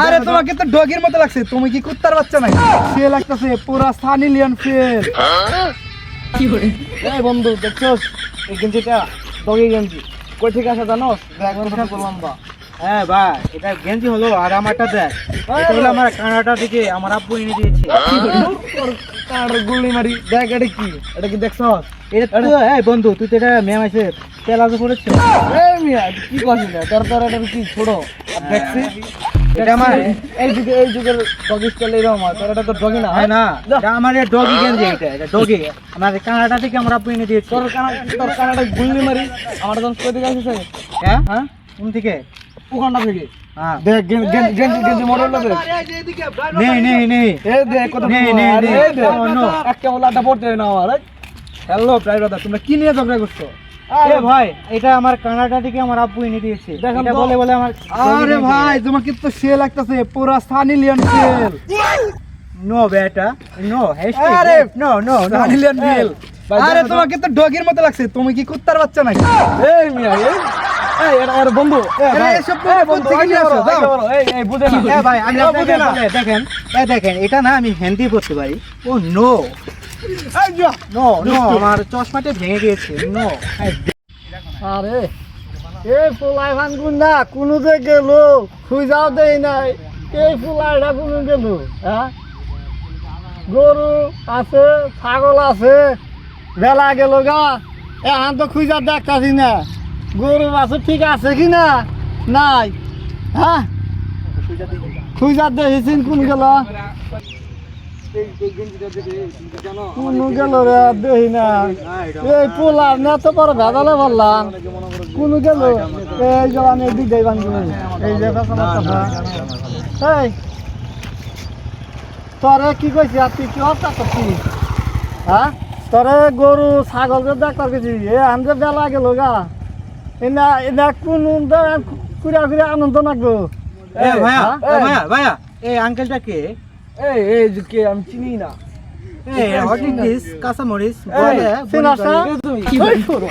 আরে তোমাকে তো ডগির মতো লাগছে, তুমি কি কুত্তার বাচ্চা নাকি? সে লাগতেছে পুরা সানি লিওন ফেল। কি করে? এই বন্ধু দেখছস এই গেঞ্জিটা ডগি গেঞ্জি কই থেকে আসে জানোস? দেখ কত লম্বা। হ্যাঁ ভাই এটা গেঞ্জি হলো আর আমারটা দেখ, এটা হলো আমার কানাডা থেকে আমার আব্বু এনে দিয়েছে। কানাডার গুলি মারি দেখ এটা কি, এটা কি দেখছস? এটা তো এই বন্ধু তুই তো এটা ম্যাম আছে তেলাজো পড়েছিস। এই মিয়া কি করছিস না তোর তোর এটা কি ছোট দেখছি এটা আমার এই যুগের ডগি স্টাইল এরকম হয়, তোর এটা তো ডগি না হয় না, এটা আমার ডগি গেঞ্জি, এটা ডগি আমার কানাডা থেকে আমার আব্বু এনে দিয়েছে। তোর কানাডা গুলি মারি আমার দোস্ত কই থেকে আসছে? হ্যাঁ হ্যাঁ কোন থেকে? ওখানটা থেকে। হ্যাঁ দেখ গেঞ্জি মডেলটা দেখ। নেই এই দেখ কত নেই নো একটা ওলাটা পড়তে না আমার। হ্যালো প্রায় দাদা তোমরা কি নিয়ে ঝগড়া করছো? আরে ভাই এটা আমার কানাডা থেকে আমার আব্বু এনে দিয়েছে, এটা বলে আমার। আরে ভাই তোমাকে তো সে লাগতেছে পুরা সানি লিওন ফেল। নো বেটা নো হ্যাশট্যাগ আরে নো সানি লিওন ফেল। আরে তোমাকে তো ডগির মতো লাগছে, তুমি কি কুত্তার বাচ্চা নাকি? এই মিয়া এই এর বন্ধু এসব বন্ধু কি আসো দাও এই বুঝে না। এ ভাই আমি বুঝে না, দেখেন এটা না আমি হিন্দি পড়তে পারি। ও নো নো আমার চশমাটা ভেঙে গিয়েছে। নো আরে এই ফুলাই ভান গুন্ডা কোনো যে গেল খুঁজাও দেই নাই, এই ফুলাইটা কোনো গেল? হ্যাঁ গরু আছে ছাগল আছে বেলা গেল গা এখন তো খুঁজা দেখতাছি না গরু আছে ঠিক আছে কি না নাই। হ্যাঁ খুঁজা দেখেছেন কোন গেল? কোন গেল রে দেখি না। এই পোলার না তো পরে ভেজালে বললাম কোন গেল? এই জবান এই দিক দেয় বান্ধব এই যে এই তোরে কি কইছি আর তুই কি হত্যা করছিস? হ্যাঁ তোরে গরু ছাগল ডাক্তার গেছি এ আনতে বেলা গেল গা এনা এনা কোন ঘুরা ঘুরা আনন্দ নাকবো। ভাইয়া এই আঙ্কেলটা কে? এই কে আমি চিনি না। এই হোয়াট ইজ দিস কাঁচামরিচ চিনাস না? কি করে?